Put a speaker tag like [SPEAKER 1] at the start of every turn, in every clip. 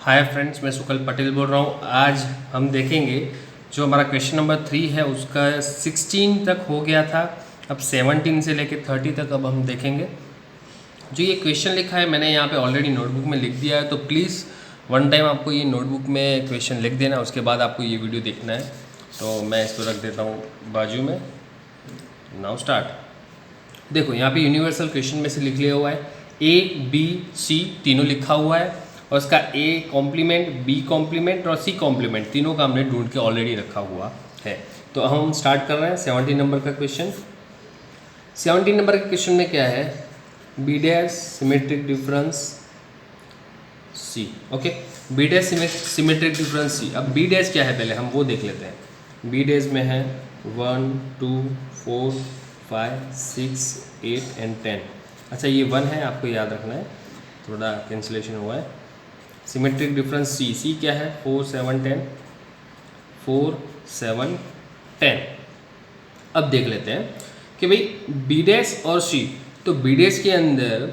[SPEAKER 1] Hi friends, मैं सुकल पटेल बोल रहा हूँ। आज हम देखेंगे जो हमारा क्वेश्चन नंबर 3 है उसका 16 तक हो गया था। अब 17 से लेके 30 तक अब हम देखेंगे। जो ये क्वेश्चन लिखा है मैंने यहाँ पे ऑलरेडी नोटबुक में लिख दिया है, तो प्लीज़ वन टाइम आपको ये नोटबुक में क्वेश्चन लिख देना, उसके बाद आपको ये वीडियो देखना है। तो मैं इसको रख देता हूँ बाजू में। Now start. देखो यहाँ पे यूनिवर्सल क्वेश्चन में से लिख लिया हुआ है, ए बी सी तीनों लिखा हुआ है और उसका ए कॉम्प्लीमेंट, बी कॉम्प्लीमेंट और सी कॉम्प्लीमेंट तीनों का हमने ढूंढ के ऑलरेडी रखा हुआ है। तो हम स्टार्ट कर रहे हैं 17 नंबर का क्वेश्चन। 17 नंबर के क्वेश्चन में क्या है, B dash symmetric difference C. Okay, B dash symmetric difference C. अब बी डैश क्या है पहले हम वो देख लेते हैं। बी डैश में है 1 2 4 5 6 8 एंड 10। अच्छा ये 1 है, आपको याद रखना है, थोड़ा कैंसिलेशन हुआ है। सिमेट्रिक डिफरेंस सी, सी क्या है 4 7 10, 4 7 10। अब देख लेते हैं कि भाई बी डैश और सी, तो बी डैश के अंदर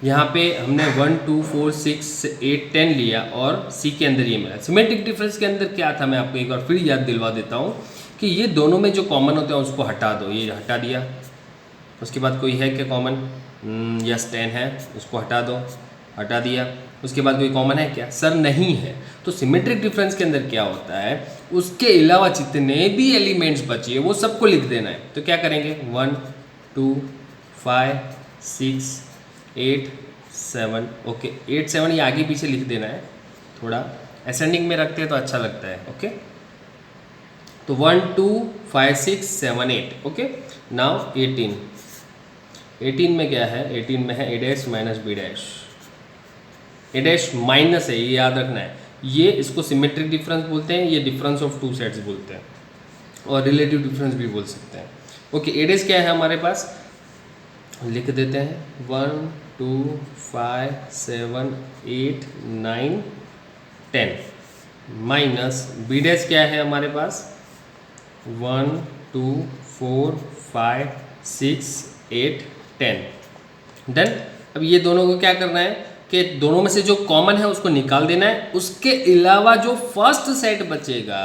[SPEAKER 1] यहाँ पे हमने 1 2 4 6 8 10 लिया और सी के अंदर ये मिला। सिमेट्रिक डिफरेंस के अंदर क्या था, मैं आपको एक बार फिर याद दिलवा देता हूँ कि ये दोनों में जो कॉमन होते हैं उसको हटा दो। ये हटा दिया, उसके बाद कोई है क्या कॉमन? यस 10 है, उसको हटा दो, हटा दिया। उसके बाद कोई कॉमन है क्या? सर नहीं है। तो सिमेट्रिक डिफरेंस के अंदर क्या होता है, उसके अलावा जितने भी एलिमेंट्स बचे वो सबको लिख देना है। तो क्या करेंगे, 1 2 5 6 8 7। ओके 8 7 ये आगे पीछे लिख देना है, थोड़ा असेंडिंग में रखते हैं तो अच्छा लगता है। ओके तो 1 2 5 6 7 8। ओके नाउ 18 में क्या है, 18 में है A dash minus B dash. A dash minus है, ये याद रखना है। ये इसको सिमेट्रिक डिफरेंस बोलते हैं, ये डिफरेंस ऑफ टू सेट्स बोलते हैं और रिलेटिव डिफरेंस भी बोल सकते हैं। ओके ए डैश क्या है हमारे पास, लिख देते हैं 1 2 5 7 8 9 10 माइनस बी डैश क्या है हमारे पास 1 2 4 5 6 8 10। डन। अब ये दोनों को क्या करना है कि दोनों में से जो कॉमन है उसको निकाल देना है। उसके अलावा जो फर्स्ट सेट बचेगा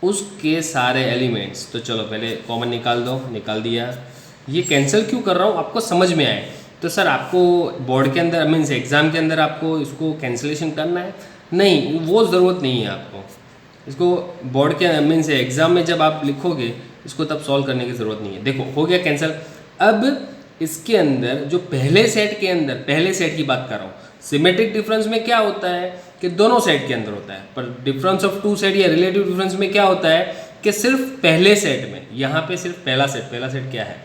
[SPEAKER 1] उसके सारे एलिमेंट्स, तो चलो पहले कॉमन निकाल दो, निकाल दिया। ये कैंसिल क्यों कर रहा हूँ आपको समझ में आए तो सर आपको बोर्ड के अंदर मीन्स एग्जाम के अंदर आपको इसको कैंसिलेशन करना है, नहीं वो ज़रूरत नहीं है आपको। इसको बोर्ड के मीन्स एग्जाम में जब आप लिखोगे इसको तब सॉल्व करने की ज़रूरत नहीं है। देखो हो गया कैंसिल। अब इसके अंदर जो पहले सेट के अंदर, पहले सेट की बात कर रहा हूँ, सिमेट्रिक डिफरेंस में क्या होता है कि दोनों सेट के अंदर होता है, पर डिफरेंस ऑफ टू सेट या रिलेटिव डिफरेंस में क्या होता है कि सिर्फ पहले सेट में, यहाँ पे सिर्फ पहला सेट क्या है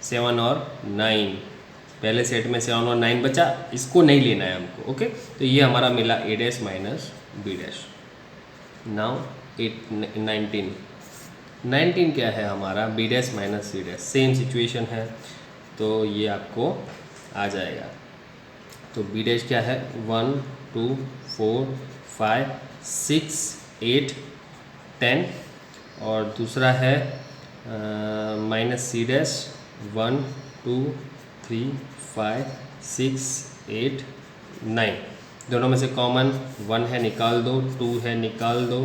[SPEAKER 1] 7 और 9। पहले सेट में 7 और 9 बचा, इसको नहीं लेना है हमको। ओके तो ये हमारा मिला A dash minus B dash. Now 19 क्या है हमारा B dash minus C dash. Same situation है तो ये आपको आ जाएगा। तो बी डैश क्या है 1 2 4 5 6 8 10 और दूसरा है माइनस सी डैश 1 2 3 5 6 8 9। दोनों में से कॉमन 1 है निकाल दो, 2 है निकाल दो,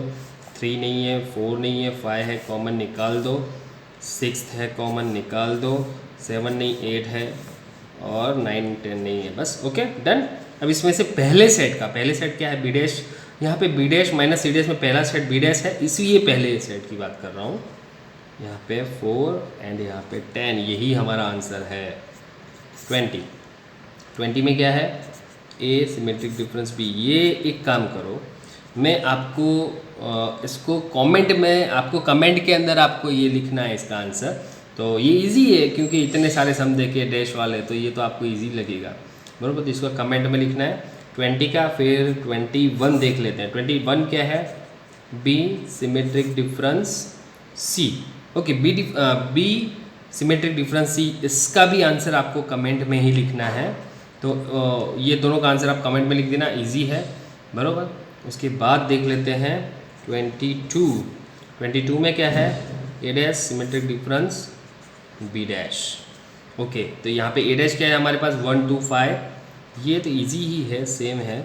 [SPEAKER 1] 3 नहीं है, 4 नहीं है, 5 है कॉमन निकाल दो, 6 है कॉमन निकाल दो, 7 नहीं 8 है और 9 10 नहीं है, बस। Okay done. अब इसमें से पहले सेट क्या है बी डैश। यहाँ पे B dash minus C dash में पहला सेट बी डैश है, इसलिए पहले सेट की बात कर रहा हूँ। यहाँ पे 4 एंड यहाँ पे 10, यही हमारा आंसर है 20 में क्या है ए सिमेट्रिक डिफरेंस बी। ये एक काम करो, मैं आपको इसको कमेंट के अंदर आपको ये लिखना है इसका आंसर। तो ये इजी है क्योंकि इतने सारे सम देखे डैश वाले, तो ये तो आपको इजी लगेगा बराबर। तो इसको कमेंट में लिखना है 20 का। फिर 21 देख लेते हैं। 21 क्या है B symmetric difference C. Okay B symmetric difference सी, इसका भी आंसर आपको कमेंट में ही लिखना है। तो ये दोनों का आंसर आप कमेंट में लिख देना, इजी है बराबर। उसके बाद देख लेते हैं 22 में क्या है A dash symmetric difference B dash. Okay तो यहाँ पे ए डैश क्या है हमारे पास 1 2 5, ये तो इजी ही है, सेम है।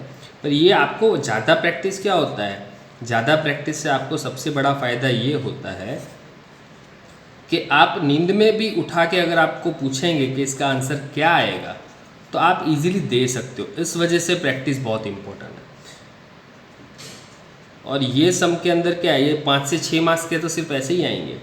[SPEAKER 1] पर ये आपको ज़्यादा प्रैक्टिस क्या होता है, ज़्यादा प्रैक्टिस से आपको सबसे बड़ा फ़ायदा ये होता है कि आप नींद में भी उठा के अगर आपको पूछेंगे कि इसका आंसर क्या आएगा तो आप इजीली दे सकते हो। इस वजह से प्रैक्टिस बहुत इंपॉर्टेंट है। और ये सम के अंदर क्या है, ये 5 से 6 मार्क्स के तो सिर्फ ऐसे ही आएंगे।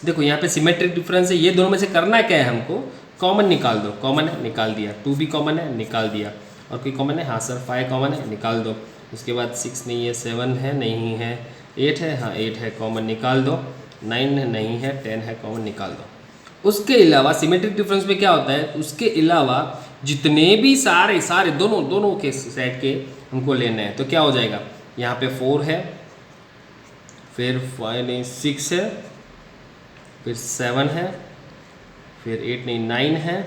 [SPEAKER 1] देखो यहाँ पे सिमेट्रिक डिफरेंस है, ये दोनों में से करना क्या है हमको, कॉमन निकाल दो। कॉमन है, निकाल दिया। 2 भी कॉमन है, निकाल दिया। और कोई कॉमन है, हाँ सर 5 कॉमन है, निकाल दो। उसके बाद 6 नहीं है, 7 है, नहीं है, 8 है, हाँ 8 है, कॉमन निकाल दो। 9 है, नहीं है, 10 है, कॉमन निकाल दो। उसके अलावा सिमेट्रिक डिफरेंस में क्या होता है, उसके अलावा जितने भी सारे दोनों के सेट के हमको लेने हैं तो क्या हो जाएगा, यहाँ पे 4 है, फिर 5 नहीं 6 है, फिर 7 है, फिर 8 नहीं 9 है,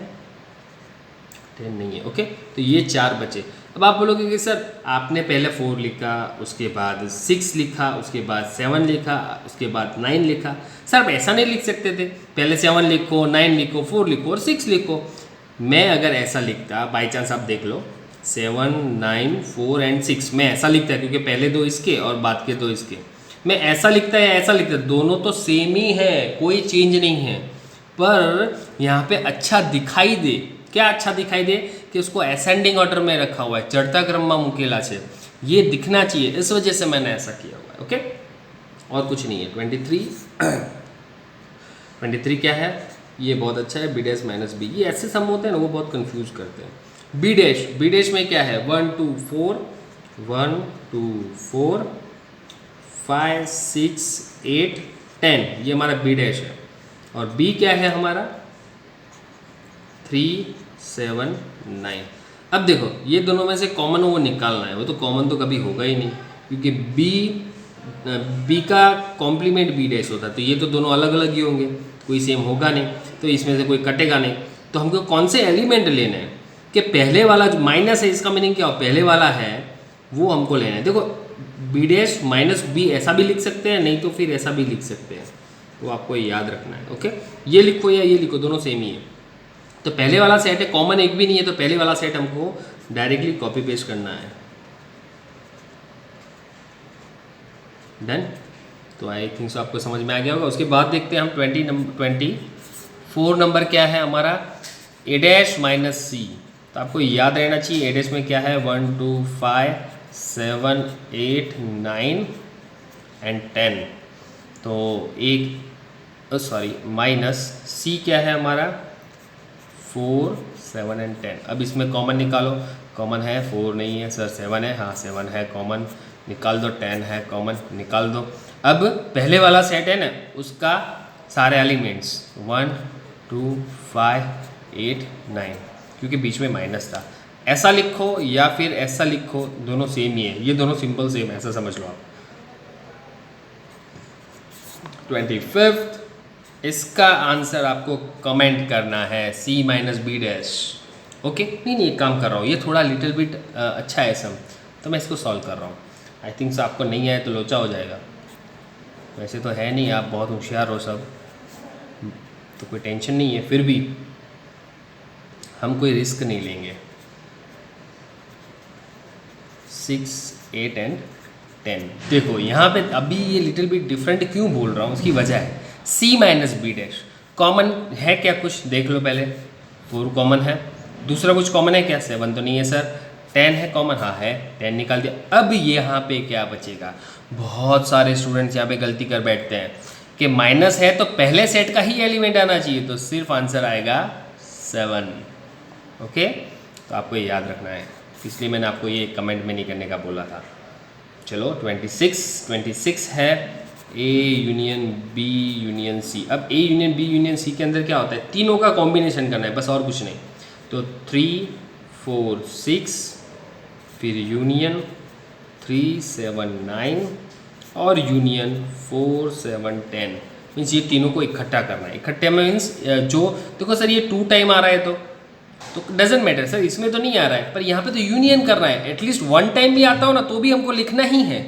[SPEAKER 1] 10 नहीं है। ओके, तो ये 4 बचे। अब आप बोलोगे कि सर आपने पहले 4 लिखा, उसके बाद 6 लिखा, उसके बाद 7 लिखा, उसके बाद 9 लिखा। सर आप ऐसा नहीं लिख सकते थे, पहले 7 लिखो, 9 लिखो, 4 लिखो और 6 लिखो। मैं अगर ऐसा लिखता, बाई चांस आप देख लो 7 9 4 एंड 6, मैं ऐसा लिखता है क्योंकि पहले 2 इसके और बाद के 2 इसके, मैं ऐसा लिखता है ऐसा लिखता, दोनों तो सेम ही है, कोई चेंज नहीं है। पर यहाँ पे अच्छा दिखाई दे, क्या अच्छा दिखाई दे कि उसको असेंडिंग ऑर्डर में रखा हुआ है, चढ़ता क्रम में मुकेला से, ये दिखना चाहिए, इस वजह से मैंने ऐसा किया हुआ है। ओके, और कुछ नहीं है। 23 क्या है, ये बहुत अच्छा है, बी डैश माइनस बी। ये ऐसे सम होते हैं ना, वो बहुत कंफ्यूज करते हैं। बी डैश में क्या है, 1 2 4 1 2 4 5 6 8 10, ये हमारा बी डैश है। और बी क्या है हमारा, 3 7 9। अब देखो ये दोनों में से कॉमन वो निकालना है, वो तो कॉमन तो कभी होगा ही नहीं क्योंकि बी का कॉम्प्लीमेंट बी डैश होता है, तो ये तो दोनों अलग अलग ही होंगे, कोई सेम होगा नहीं, तो इसमें से कोई कटेगा नहीं। तो हमको कौन से एलिमेंट लेने हैं कि पहले वाला जो माइनस है, इसका मीनिंग क्या हो, पहले वाला है वो हमको लेना है। देखो बी डैश माइनस बी ऐसा भी लिख सकते हैं, नहीं तो फिर ऐसा भी लिख सकते हैं, तो आपको याद रखना है। ओके, ये लिखो या ये लिखो, दोनों सेम ही है। तो पहले वाला सेट है, कॉमन एक भी नहीं है, तो पहले वाला सेट हमको डायरेक्टली कॉपी पेस्ट करना है। डन, तो आई थिंक सो आपको समझ में आ गया होगा। उसके बाद देखते हैं हम 24 नंबर क्या है हमारा, ए डैश माइनस सी। तो आपको याद रहना चाहिए ए डैश में क्या है, 1 2 5 7 8 9 एंड 10। तो माइनस सी क्या है हमारा, 4 7 एंड 10। अब इसमें कॉमन निकालो, कॉमन है 4 नहीं है सर, 7 है, हाँ 7 है, कॉमन निकाल दो। 10 है, कॉमन निकाल दो। अब पहले वाला सेट है ना, उसका सारे एलिमेंट्स 1 2 5 8 9, क्योंकि बीच में माइनस था। ऐसा लिखो या फिर ऐसा लिखो, दोनों सेम ही है, ये दोनों सिंपल सेम है, ऐसा समझ लो आप। 25 इसका आंसर आपको कमेंट करना है, सी माइनस बी डैश। ओके, नहीं एक काम कर रहा हूँ, ये थोड़ा लिटिल बिट अच्छा है सम, तो मैं इसको सॉल्व कर रहा हूँ। आई थिंक सो आपको नहीं आए तो लोचा हो जाएगा, वैसे तो है नहीं, आप बहुत होशियार हो सब, तो कोई टेंशन नहीं है, फिर भी हम कोई रिस्क नहीं लेंगे। 6 8 एंड 10। देखो यहाँ पे अभी ये लिटिल बिट डिफरेंट क्यों बोल रहा हूँ, उसकी वजह है सी माइनस बी डैश। कॉमन है क्या, कुछ देख लो पहले, 4 कॉमन है, दूसरा कुछ कॉमन है क्या, 7 तो नहीं है सर, 10 है कॉमन, हाँ है, 10 निकाल दिया। अब यहाँ पे क्या बचेगा, बहुत सारे स्टूडेंट्स यहाँ पे गलती कर बैठते हैं कि माइनस है तो पहले सेट का ही एलिमेंट आना चाहिए, तो सिर्फ आंसर आएगा 7। ओके, तो आपको ये याद रखना है, इसलिए मैंने आपको ये कमेंट में नहीं करने का बोला था। चलो 26 है A union B union C. अब A union B union C के अंदर क्या होता है, तीनों का कॉम्बिनेशन करना है, बस और कुछ नहीं। तो 3 4 6, फिर यूनियन 3 7 9 और यूनियन 4 7 10। मीन्स ये तीनों को इकट्ठा करना है। इकट्ठे में मीन्स जो, देखो सर ये 2 टाइम आ रहा है तो डजेंट मैटर सर, इसमें तो नहीं आ रहा है, पर यहाँ पे तो यूनियन करना है। एटलीस्ट 1 टाइम भी आता हो ना तो भी हमको लिखना ही है।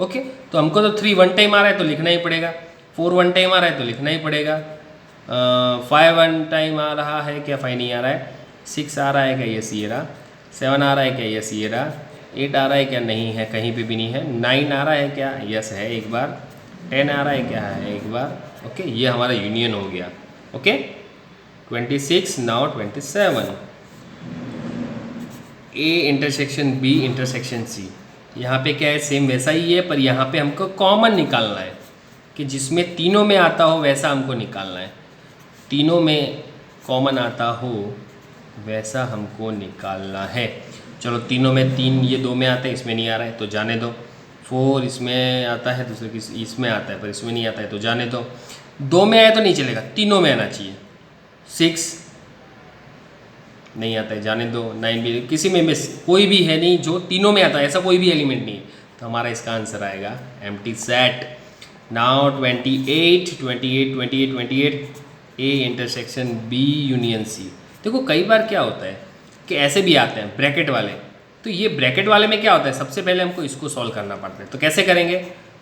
[SPEAKER 1] ओके, तो हमको तो 3 1 टाइम आ रहा है तो लिखना ही पड़ेगा, 4 1 टाइम आ रहा है तो लिखना ही पड़ेगा, 5 1 टाइम आ रहा है क्या, 5 नहीं आ रहा है, 6 आ रहा है क्या, ये सी रहा, 7 आ रहा है क्या, ये सी रहा, 8 आ रहा है क्या? नहीं है, कहीं पे भी नहीं है। 9 आ रहा है क्या? यस है एक बार। 10 आ रहा है क्या? है एक बार। ओके, ये हमारा यूनियन हो गया। Okay, 26 now 27। A intersection B intersection C, यहाँ पे क्या है? सेम वैसा ही है, पर यहाँ पे हमको कॉमन निकालना है कि जिसमें तीनों में आता हो वैसा हमको निकालना है। तीनों में कॉमन आता हो वैसा हमको निकालना है। चलो, तीनों में 3, ये 2 में आता है, इसमें नहीं आ रहा है तो जाने दो। 4 इसमें आता है, दूसरे की इसमें आता है पर इसमें नहीं आता है तो जाने दो। 2 में आया तो नहीं चलेगा, तीनों में आना चाहिए। 6 नहीं आता है, जाने दो। 9 भी, किसी में मिस कोई भी है नहीं जो तीनों में आता है, ऐसा कोई भी एलिमेंट नहीं है, तो हमारा इसका आंसर आएगा empty set. Now 28 A intersection B union C. देखो कई बार क्या होता है कि ऐसे भी आते हैं ब्रैकेट वाले, तो ये ब्रैकेट वाले में क्या होता है, सबसे पहले हमको इसको सॉल्व करना पड़ता है। तो कैसे करेंगे?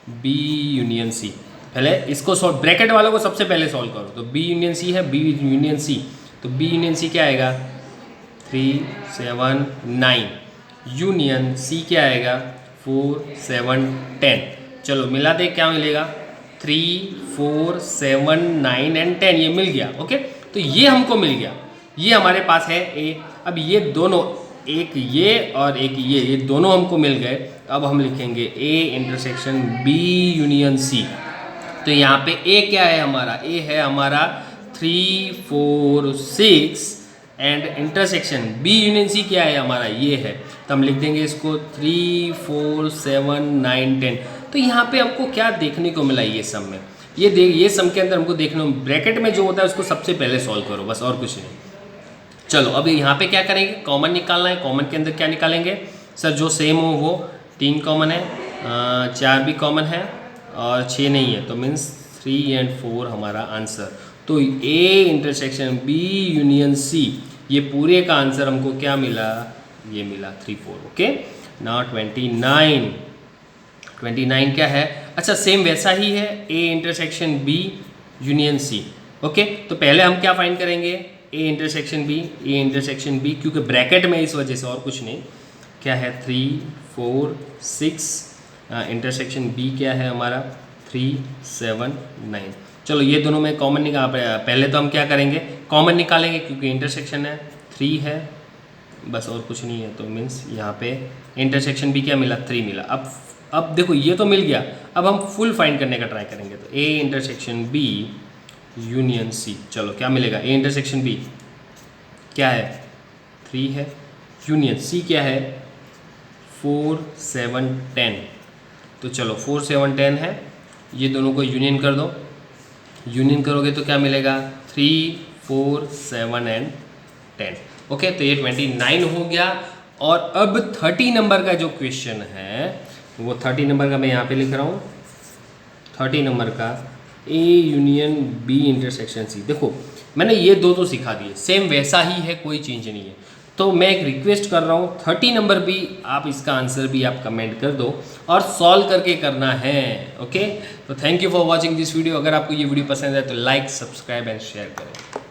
[SPEAKER 1] बी यूनियन सी, पहले इसको सॉल्व, ब्रैकेट वालों को सबसे पहले सॉल्व करो। तो बी यूनियन सी है, बी यूनियन सी, तो बी यूनियन सी क्या आएगा? 3 7 9। यूनियन सी क्या आएगा? 4 7 10। चलो मिला दे, क्या मिलेगा? 3 4 7 9 एंड 10, ये मिल गया। ओके, तो ये हमको मिल गया, ये हमारे पास है ए। अब ये दोनों, एक ये और एक ये दोनों हमको मिल गए। अब हम लिखेंगे A intersection B union C. तो यहाँ पे ए क्या है हमारा? ए है हमारा 3 4 6 and intersection B union C क्या है हमारा? ये है। तो हम लिख देंगे इसको 3 4 7 9 10। तो यहाँ पे हमको क्या देखने को मिला ये सम में? ये सम के अंदर हमको देखने, ब्रैकेट में जो होता है उसको सबसे पहले सॉल्व करो, बस और कुछ नहीं। चलो अब यहाँ पे क्या करेंगे? कॉमन निकालना है। कॉमन के अंदर क्या निकालेंगे? सर जो सेम हो वो। 3 कॉमन है, 4 भी कॉमन है और 6 नहीं है, तो मीन्स 3 एंड 4 हमारा आंसर। तो A intersection B union C, ये पूरे का आंसर हमको क्या मिला? ये मिला 3 4। ओके, नाउ 29 क्या है? अच्छा, सेम वैसा ही है, A intersection B union C. Okay, तो पहले हम क्या फाइंड करेंगे? ए इंटरसेक्शन बी, क्योंकि ब्रैकेट में इस वजह से, और कुछ नहीं। क्या है? 3 4 6, इंटरसेक्शन बी क्या है हमारा? 3 7 9। चलो ये दोनों में कॉमन निकाल, पहले तो हम क्या करेंगे? कॉमन निकालेंगे, क्योंकि इंटरसेक्शन है 3 है, बस और कुछ नहीं है। तो मीन्स यहाँ पे इंटरसेक्शन बी क्या मिला? 3 मिला। अब देखो ये तो मिल गया, अब हम फुल फाइंड करने का ट्राई करेंगे। तो A intersection B union C, चलो क्या मिलेगा? ए इंटरसेक्शन बी क्या है? 3 है, यूनियन सी क्या है? 4 7 10। तो चलो 4 7 10 है, ये दोनों को यूनियन कर दो। यूनियन करोगे तो क्या मिलेगा? 3 4 7 एंड 10। ओके, तो ये 29 हो गया। और अब 30 नंबर का जो क्वेश्चन है, वो 30 नंबर का मैं यहाँ पे लिख रहा हूँ। 30 नंबर का A union B intersection C. देखो मैंने ये दो तो सिखा दिए, सेम वैसा ही है, कोई चेंज नहीं है। तो मैं एक रिक्वेस्ट कर रहा हूँ, 30 नंबर भी आप इसका आंसर भी आप कमेंट कर दो और सॉल्व करके करना है। ओके, तो thank you for watching this video. अगर आपको ये वीडियो पसंद है तो लाइक, सब्सक्राइब एंड शेयर करें।